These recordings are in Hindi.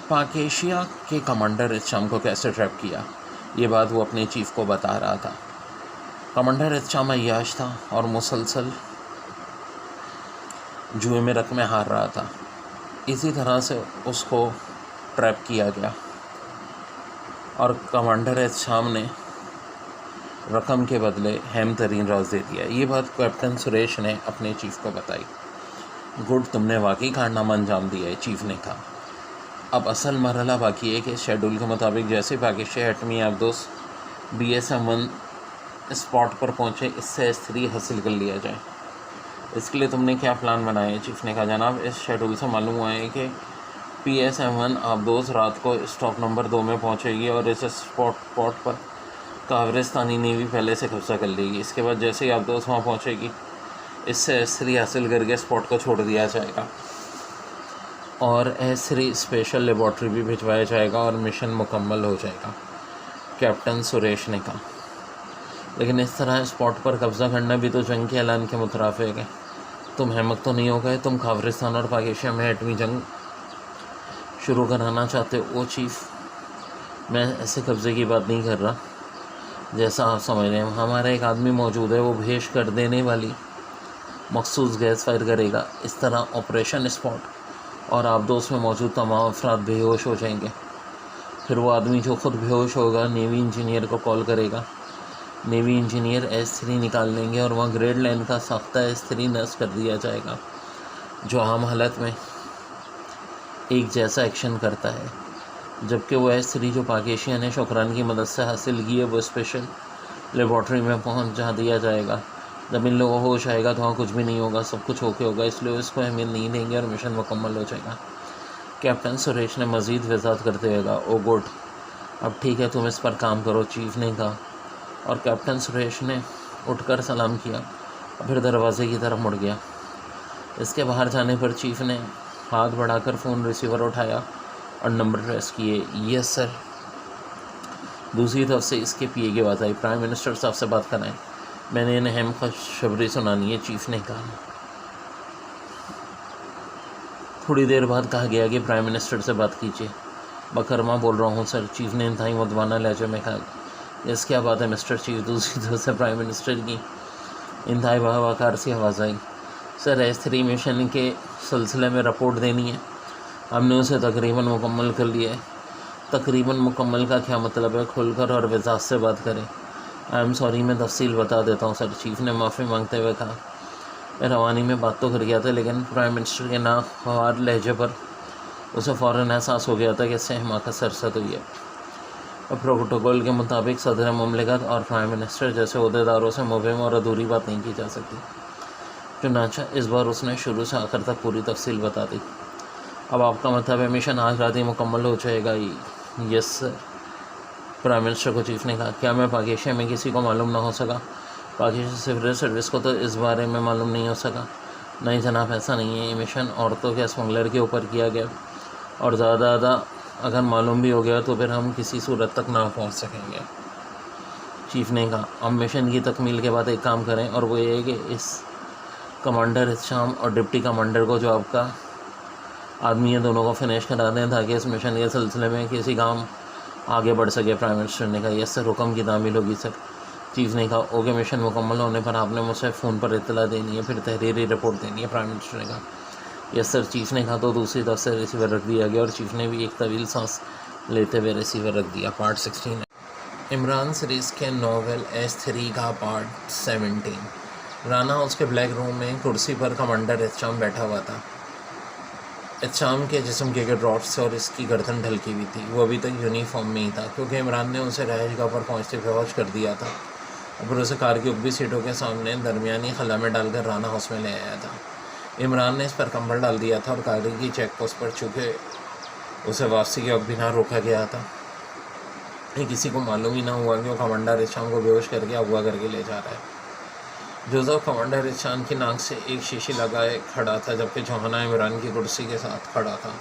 पाक एशिया के कमांडर इस्लाम को कैसे ट्रैप किया, ये बात वो अपने चीफ को बता रहा था। कमांडर इस्लाम अय्याश था और मुसलसल जुए में रकमें हार रहा था। इसी तरह से उसको ट्रैप किया गया और कमांडर इस्लाम ने रकम के बदले अहम तरीन राज दे दिया। ये बात कैप्टन सुरेश ने अपने चीफ को बताई। गुड, तुमने वाकई कारनामा अंजाम दिया है, चीफ ने कहा। अब असल मरहला बाकी है कि शेड्यूल के मुताबिक जैसे पाकिस्तान एटमी आबदोस BSM-1 स्पॉट पर पहुँचे, इससे S3 हासिल कर लिया जाए। इसके लिए तुमने क्या प्लान बनाया है, चीफ ने कहा। जनाब, इस शेड्यूल से मालूम हुआ है कि PSM-1 आबदोस रात को स्टॉप नंबर 2 में पहुँचेगी और इस स्पॉट पर कावरिस्तानी नेवी पहले से कब्जा कर लेगी। इसके बाद जैसे ही आबदोस वहाँ पहुँचेगी, इससे S3 हासिल करके स्पॉट को छोड़ दिया जाएगा और S3 स्पेशल लेबॉर्ट्री भी भिजवाया जाएगा और मिशन मुकम्मल हो जाएगा, कैप्टन सुरेश ने कहा। लेकिन इस तरह स्पॉट पर कब्ज़ा करना भी तो जंग के ऐलान के मुताबिक है। तुम अहमक तो नहीं हो गए? तुम खावरिस्तान और पाकिस्तान में एटमी जंग शुरू कराना चाहते हो? चीफ, मैं ऐसे कब्ज़े की बात नहीं कर रहा। जैसा आप समझ रहे हैं, हमारा एक आदमी मौजूद है, वो भेज कर देने वाली मखसूस गैस फायर करेगा। इस तरह ऑपरेशन स्पॉट और आबदोस में मौजूद तमाम अफराद बेहोश हो जाएंगे। फिर वो आदमी जो ख़ुद बेहोश होगा नेवी इंजीनियर को कॉल करेगा। नेवी इंजीनियर S3 निकाल लेंगे और वहाँ ग्रेड लाइन का साख्ता S3 नष्ट कर दिया जाएगा, जो आम हालत में एक जैसा एक्शन करता है। जबकि वो S3 जो पाकिस्तान ने शुक्रान की मदद से हासिल की है, वो स्पेशल लेबॉर्ट्री में पहुंचा दिया जाएगा। जब इन लोगों को होश आएगा तो वहाँ कुछ भी नहीं होगा, सब कुछ ओके होगा, इसलिए इसको अहमियत नहीं देंगे और मिशन मुकम्मल हो जाएगा। कैप्टन सुरेश ने मज़ीद वजाहत करते हुए कहा। ओ गुड, अब ठीक है, तुम इस पर काम करो, चीफ ने कहा। और कैप्टन सुरेश ने उठकर सलाम किया और फिर दरवाजे की तरफ मुड़ गया। इसके बाहर जाने पर चीफ ने हाथ बढ़ाकर फ़ोन रिसीवर उठाया और नंबर प्रेस किए। Yes sir. दूसरी तरफ से इसके PA की बात आई। प्राइम मिनिस्टर साहब से बात कराएं, मैंने इन्हें अहम खुशखबरी सुनानी है, चीफ ने कहा। थोड़ी देर बाद कहा गया कि प्राइम मिनिस्टर से बात कीजिए। बकरमा बोल रहा हूँ सर, चीफ ने इंतहाई मुदवाना लहजे में कहा। यस, क्या बात है मिस्टर चीफ? दूसरी तरफ से प्राइम मिनिस्टर की इंतहाई बावकार सी आवाज़ आई। सर, S3 मिशन के सिलसिले में रिपोर्ट देनी है, हमने उसे तकरीबन मुकम्मल कर लिया है। तकरीबन मुकम्मल का क्या मतलब है? खुलकर और वजाहत से बात करें। आई एम सॉरी, मैं तफसील बता देता हूँ सर, चीफ ने माफ़ी मांगते हुए कहा। मैं रवानी में बात तो कर गया था, लेकिन प्राइम मिनिस्टर के नागवार लहजे पर उसे फ़ौरन एहसास हो गया था कि इससे हिमाकत सरसत हुई है। और प्रोटोकॉल के मुताबिक सदर मुमलिकत और प्राइम मिनिस्टर जैसे अहदेदारों से मुबहम और अधूरी बात नहीं की जा सकती। चुनांचे इस बार उसने शुरू से आखिर तक पूरी तफसील बता दी। अब आपका मतलब है मिशन आज रात ही मुकम्मल हो जाएगा? यस सर, प्राइम मिनिस्टर को चीफ ने कहा। क्या मैं पाकिस्तान में किसी को मालूम ना हो सका? पाकिस्तान सिविल सर्विस को तो इस बारे में मालूम नहीं हो सका? नहीं जनाब, ऐसा नहीं है। ये मिशन औरतों के स्मगलर के ऊपर किया गया और ज़्यादा अगर मालूम भी हो गया तो फिर हम किसी सूरत तक ना पहुंच सकेंगे, चीफ ने कहा। हम मिशन की तकमील के बाद एक काम करें, और वो ये है कि इस कमांडर इस्लाम और डिप्टी कमांडर को, जो आपका आदमी है, दोनों को फिनिश करा दें ताकि इस मिशन के सिलसिले में किसी काम आगे बढ़ सके। प्राइम मिनिस्टर ने कहा। यस सर, हुक्म की तामील होगी सर, चीफ ने कहा। ओके, मिशन मुकम्मल होने पर आपने मुझसे फ़ोन पर इत्तला देनी है, फिर तहरीरी रिपोर्ट देनी है, प्राइम मिनिस्टर ने कहा। यस सर, चीफ ने कहा। तो दूसरी तरफ से रिसीवर रख दिया गया और चीफ ने भी एक तवील सांस लेते हुए रिसीवर रख दिया। पार्ट 16 इमरान सीरीज़ के नॉवेल S3 का पार्ट 17। राना हाउस के ब्लैक रूम में कुर्सी पर कमांडर इस्लाम बैठा हुआ था। इस्लाम के जिस्म के ड्रॉप्स से और इसकी गर्दन ढलकी हुई थी। वो अभी तक यूनिफॉर्म में ही था, क्योंकि इमरान ने उसे रहायशगाह पर पहुँचते बेहोश कर दिया था और फिर उसे कार की उब्बी सीटों के सामने दरमियानी खला में डालकर राना हाउस में ले आया था। इमरान ने इस पर कंबल डाल दिया था और गाड़ी की चेक पोस्ट पर चूँकि उसे वापसी के वक्त बिना रोका गया था, ये किसी को मालूम ही ना हुआ कि वो कमांडर इस्लाम को बेहोश करके अगवा करके ले जा रहा है। जोसेफ कमांडर इस्लाम की नाक से एक शीशी लगाए खड़ा था, जबकि जोहाना इमरान की कुर्सी के साथ खड़ा था।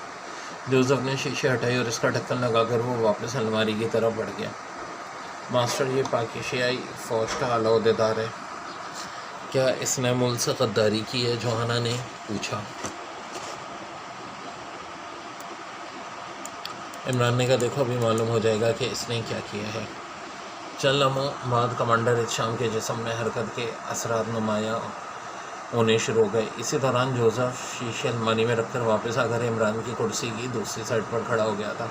जोसेफ ने शीशे हटाई और इसका ढक्कन लगाकर वो वापस अलमारी की तरफ बढ़ गया। मास्टर, ये पाकिस्तानी फ़ौज का आला अहदेदार है, क्या इसने मुल्क से गद्दारी की है? जोहाना ने पूछा। इमरान ने कहा देखो अभी मालूम हो जाएगा कि इसने क्या किया है। चंद लम्हों बाद कमांडर हिशाम के जिस्म में हरकत के असरात नुमाया होने शुरू हो गए। इसी दौरान जोसेफ शीशे अलमारी में रखकर वापस आकर इमरान की कुर्सी की दूसरी साइड पर खड़ा हो गया था।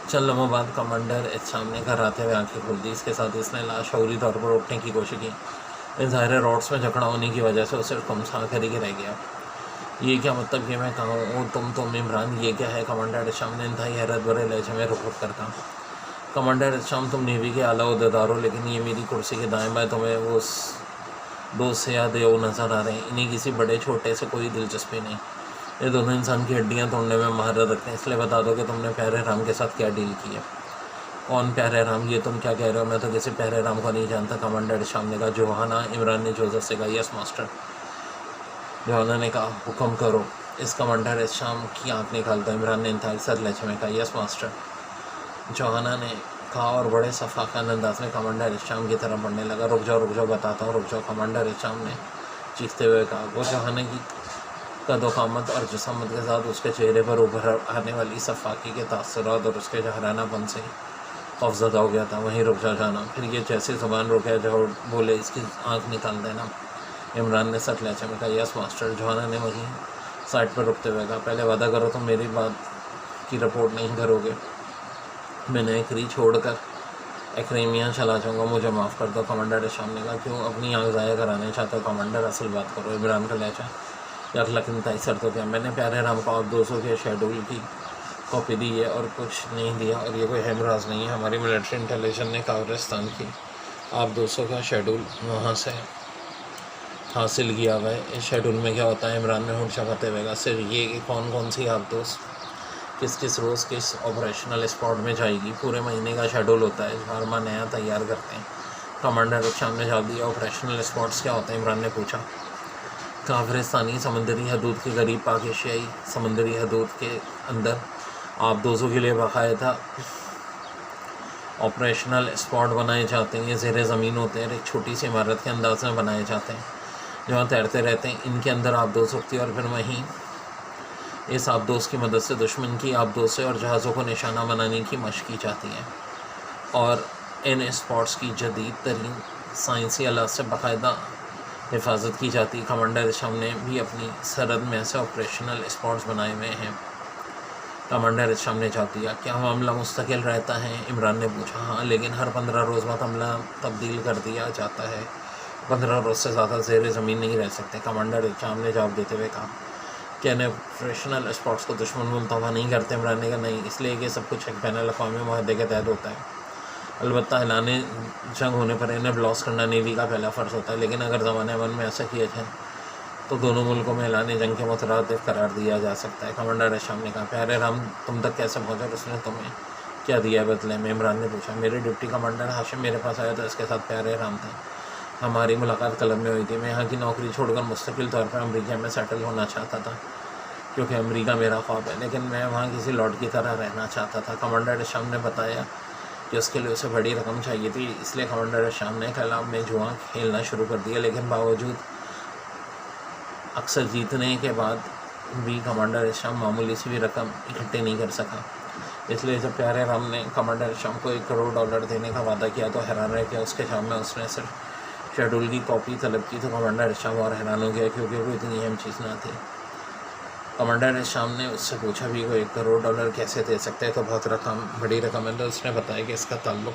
चंद लम्हों बाद कमांडर हिशाम ने घबराते हुए आंखें खोल दी। इसके साथ इसने लाशौरी तौर पर उठने की कोशिश की। ज़ाहिर रॉड्स में जकड़ा होने की वजह से उसे कमसा कर ही रह गया। ये क्या मतलब कि मैं कहाँ हूँ, तुम इमरान, ये क्या है? कमांडर हिशाम ने इंतहाई हैरत भरे लहजे में रुक कर कहा। कमांडर हिशाम, तुम नेवी के आला ओहदेदार हो, लेकिन ये मेरी कुर्सी के दाएं बाएं तुम्हें वो दोस्त से याद वो नज़र आ रहे हैं। इन्हीं किसी बड़े छोटे से कोई दिलचस्पी नहीं। ये दोनों इंसान की हड्डियाँ तोड़ने में महारत रखते हैं। इसलिए बता दो कि तुमने प्यारे राम के साथ क्या डील की है। कौन प्यारे राम? ये तुम क्या कह रहे हो? मैं तो किसी प्यारे राम को नहीं जानता। कमांडर हिशाम ने कहा। जोहाना? इमरान ने जोसेफ से कहा। Yes master. जोहाना ने कहा। हुक्म करो। इस कमांडर हिशाम की आँख निकालता इमरान ने इंतहाई सर लहजे में कहा। Yes master. जोहाना ने कहा और बड़े सफाकान अंदाज में कमांडर हिशाम की तरफ बढ़ने लगा। रुक जाओ बताता हूँ, रुक जाओ। कमांडर हिशाम ने चीखते हुए कहा। वो जोहाना की कदोकामत और जसामत के साथ उसके चेहरे पर उभर आने वाली सफाकी के तासुरात और उसके जहरानापन से खौफज़दा हो गया था। वहीं रुक जाना। फिर ये जैसे ज़ुबान रुके जो बोले इसकी आँख निकाल देना। इमरान ने सट लहजे में कहा। Yes master. जोहाना ने वहीं साइड पर रुकते हुए कहा। पहले वादा करो तुम मेरी बात की रिपोर्ट नहीं करोगे। मैंने एकरी छोड़कर एक्रेमिया चला जाऊँगा, मुझे माफ़ कर दो। कमांडर हिशाम ने कहा। क्यों अपनी आँख ज़ाया कराने चाहते हो कमांडर? असल बात करो। इमरान का लहजा यकलक इंतहाई सर तो क्या। मैंने प्यारे राम को आप 200 के शेड्यूल की कॉपी दी है और कुछ नहीं दिया, और ये कोई हेमराज नहीं है। हमारी मिलिट्री इंटेलिजेंस ने काब्रिस्तान की आप 200 का शेड्यूल वहाँ से हासिल किया हुआ है। इस शेड्यूल में क्या होता है? इमरान ने होंठ चबाते हुए सिर्फ ये कि कौन सी आप दोस्त किस रोज़ किस ऑपरेशनल स्पॉट में जाएगी। पूरे महीने का शेड्यूल होता है, हर माह नया तैयार करते हैं। कमांडर हिशाम ने जवाब दिया। ऑपरेशनल स्पॉट्स क्या होते हैं? इमरान ने पूछा। काफिरिस्तानी समंदरी हदूद के करीब पाक एशियाई समंदरी हदूद के अंदर आप 200 के लिए बाकायदा ऑपरेशनल स्पॉट बनाए जाते हैं। ये ज़ेरे ज़मीन होते हैं, एक छोटी सी इमारत के अंदाज में बनाए जाते हैं जहाँ तैरते रहते हैं। इनके अंदर आप 200 होती है और फिर वहीं इस आबदोज़ की मदद से दुश्मन की आबदोज़ और जहाज़ों को निशाना बनाने की मशक़ की जाती है, और इन स्पॉट्स की जदीद तरीन साइंसी आलात से बाकायदा हिफाजत की जाती है। कमांडर हिशाम ने भी अपनी सरहद में ऐसे ऑपरेशनल स्पॉट्स बनाए हुए हैं। कमांडर हिशाम ने जवाब दिया। क्या मामला मुस्तकिल रहता है? इमरान ने पूछा। हाँ, लेकिन हर 15 रोज़ बाद हमला तब्दील कर दिया जाता है। 15 रोज़ से ज़्यादा ज़ेरे ज़मीन नहीं रह सकते। कमांडर हिशाम ने जवाब देते हुए कहा। क्या ऑपरेशनल स्पॉट्स को दुश्मन मुल्तवा नहीं करते? इमरान ने कहा नहीं, इसलिए कि सब कुछ एक बैनुल-अक़वामी मुआहदे के तहत होता है। अलबत्ता ऐलाने जंग होने पर इन्हें ब्लास्ट करना नेवी का पहला फ़र्ज़ होता है, लेकिन अगर ज़माने अमन में ऐसा किया जाए तो दोनों मुल्कों में ऐलाने जंग के मुतरादिफ करार दिया जा सकता है। कमांडर हिशाम ने कहा। प्यारे राम तुम तक कैसे पहुँचा? उसने तुम्हें क्या दिया बदले में? इमरान ने पूछा। मेरे डिप्टी कमांडर हाशिम मेरे पास आया तो इसके साथ प्यारे राम थे। हमारी मुलाकात कलब में हुई थी। मैं यहाँ की नौकरी छोड़कर मुस्तकिल तौर पर अमरीका में सेटल होना चाहता था, क्योंकि अमेरिका मेरा ख्वाब है, लेकिन मैं वहाँ किसी लॉर्ड की तरह रहना चाहता था। कमांडर हिशाम ने बताया कि उसके लिए उसे बड़ी रकम चाहिए थी, इसलिए कमांडर हिशाम ने कलाम में जुआ खेलना शुरू कर दिया, लेकिन बावजूद अक्सर जीतने के बाद भी कमांडर हिशाम मामूली सी भी रकम इकट्ठी नहीं कर सका। इसलिए जब प्यारे राम ने कमांडर हिशाम को $1 करोड़ देने का वादा किया तो हैरान रह गया। उसके जवाब में उसने सिर्फ शेड्यूल की कॉपी तलब की तो कमांडर हिशाम और हैरान हो गया, क्योंकि वो इतनी अहम चीज़ ना थी। कमांडर हिशाम ने उससे पूछा भी वो $1 करोड़ कैसे दे सकते हैं? तो बहुत बड़ी रकम है। तो उसने बताया कि इसका ताल्लुक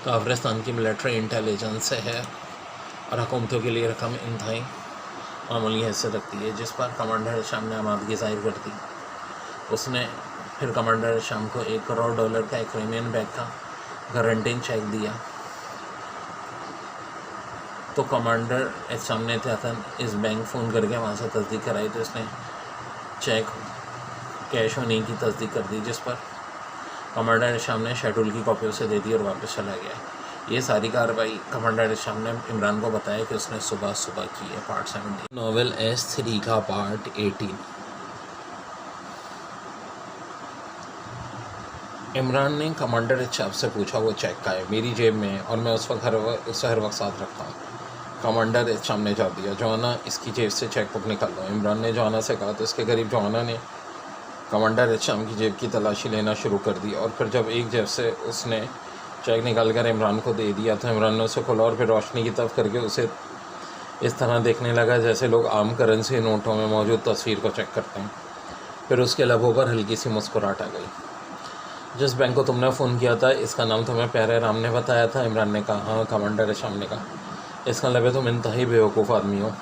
काफिरिस्तान की मिलिट्री इंटेलिजेंस से है और हुकूमतों के लिए रकम इंतहाई मामूली हैसियत रखती है, जिस पर कमांडर हिशाम ने आमादगी ज़ाहिर कर दी। उसने फिर कमांडर हिशाम को $1 करोड़ का एक्रेमियन बैंक का गारंटीन चेक दिया। तो कमांडर हिशाम ने इस बैंक फ़ोन करके वहाँ से तस्दीक कराई, तो इसने चेक कैश होने की तस्दीक कर दी, जिस पर कमांडर हिशाम ने शेड्यूल की कॉपी उसे दे दी और वापस चला गया। ये सारी कार्रवाई कमांडर हिशाम ने इमरान को बताया कि उसने सुबह की है। पार्ट 17 नॉवेल S3 का पार्ट 18। इमरान ने कमांडर हिशाम से पूछा वो चेक का है? मेरी जेब में है और मैं उसे हर वक्त साथ रखता हूँ। कमांडर हिशाम ने जवाब दिया। जोहाना इसकी जेब से चेक बुक निकाल लो। इमरान ने जोहाना से कहा तो इसके करीब जोहाना ने कमांडर हिशाम की जेब की तलाशी लेना शुरू कर दी और फिर जब एक जेब से उसने चेक निकाल कर इमरान को दे दिया तो इमरान ने उसे खोला और फिर रोशनी की तरफ करके उसे इस तरह देखने लगा जैसे लोग आम करेंसी नोटों में मौजूद तस्वीर को चेक करते हैं। फिर उसके लबों पर हल्की सी मुस्कुराहट आ गई। जिस बैंक को तुमने फ़ोन किया था इसका नाम तुम्हें प्यारे राम ने बताया था? इमरान ने कहा। हाँ, कमांडर हिशाम ने कहा। इसका मतलब तुम इंतहाई बेवकूफ़ आदमी हो।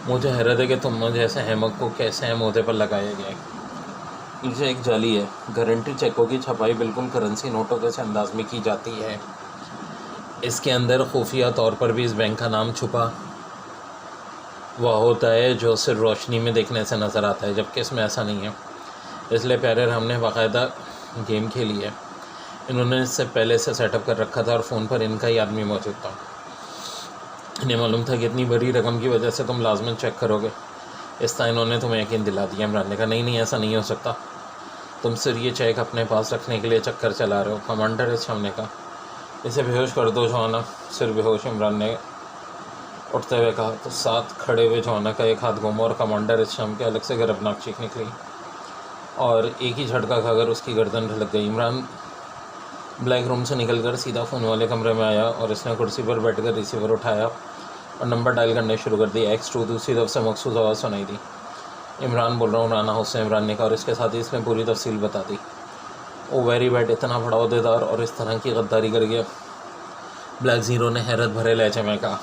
मुझे हैरत है कि तुम जैसे अहमक को कैसे अहम ओहदे पर लगाया गया है। पीछे एक जाली है। गारंटी चेकों की छपाई बिल्कुल करेंसी नोटों के अंदाज में की जाती है। इसके अंदर खुफिया तौर पर भी इस बैंक का नाम छुपा वह होता है जो सिर्फ रोशनी में देखने से नज़र आता है, जबकि इसमें ऐसा नहीं है। इसलिए प्यारे राम ने बाकायदा गेम खेली है। इन्होंने इससे पहले से सेटअप कर रखा था और फ़ोन पर इनका ही आदमी मौजूद था। इन्हें मालूम था कि इतनी बड़ी रकम की वजह से तुम लाजमन चेक करोगे। इस तरह इन्होंने तुम्हें यकीन दिला दिया। इमरान ने कहा, नहीं, ऐसा नहीं हो सकता। तुम सिर्फ ये चेक अपने पास रखने के लिए चक्कर चला रहे हो। कमांडर हिशाम ने कहा। इसे बेहोश कर दो जवाना। सिर बेहोश इमरान ने उठते हुए कहा तो साथ खड़े हुए जवाना का एक हाथ घूमा और कमांडर हिशाम के अलग से गर्भनाक चीख निकली और एक ही झटका खाकर उसकी गर्दन ढलक गई। इमरान ब्लैक रूम से निकलकर सीधा फ़ोन वाले कमरे में आया और इसने कुर्सी पर बैठकर रिसीवर उठाया और नंबर डायल करने शुरू कर दिया। X2 दूसरी तरफ से मखसूस आवाज़ सुनाई दी। इमरान बोल रहा हूँ, राना हुसैन। इमरान ने कहा और इसके साथ ही इसने पूरी तफसील बता दी। ओ वेरी बैड। इतना बड़ा अहदेदार और इस तरह की गद्दारी कर गया। ब्लैक ज़ीरो ने हैरत भरे लहजे में कहा,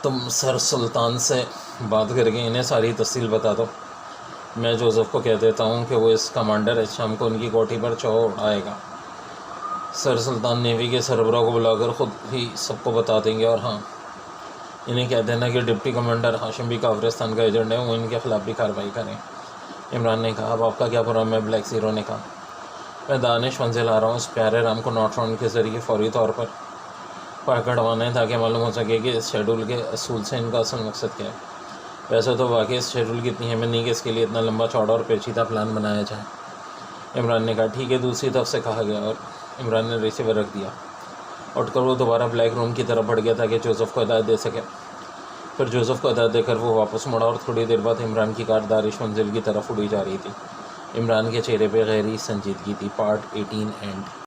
तुम सर सुल्तान से बात करके इन्हें सारी तफसील बता दो। मैं जोसेफ को कह देता हूँ कि वो इस कमांडर हिशाम को उनकी कोठी पर चढ़ाएगा। सर सुल्तान नेवी के सरबराह को बुलाकर ख़ुद ही सबको बता देंगे। और हाँ, इन्हें कह देना कि डिप्टी कमांडर हाशिम भी काफिरिस्तान का एजेंट है, वो इनके ख़िलाफ़ भी कार्रवाई करें। इमरान ने कहा, अब आपका क्या प्रोग्राम है? ब्लैक ज़ीरो ने कहा, मैं दानिश मंजिल आ रहा हूँ। इस प्यारे राम को नॉट राउंड के ज़रिए फौरी तौर पर पकड़वाना है ताकि मालूम हो सके कि इस शेड्यूल के असूल से इनका असल मकसद क्या है। वैसे तो वाकई इस शेड्यूल की इतनी अहमियत नहीं कि इसके लिए इतना लंबा चौड़ा और पेचीदा प्लान बनाया जाए। इमरान ने कहा, ठीक है। दूसरी तरफ से कहा गया और इमरान ने रिसीवर रख दिया। उठकर वो दोबारा ब्लैक रूम की तरफ बढ़ गया ताकि जोसेफ को हिदायत दे सके। फिर जोसेफ को हिदायत देकर वो वापस मुड़ा और थोड़ी देर बाद इमरान की कार दानिश मंजिल की तरफ उड़ी जा रही थी। इमरान के चेहरे पर गहरी संजीदगी थी। Part 18 and.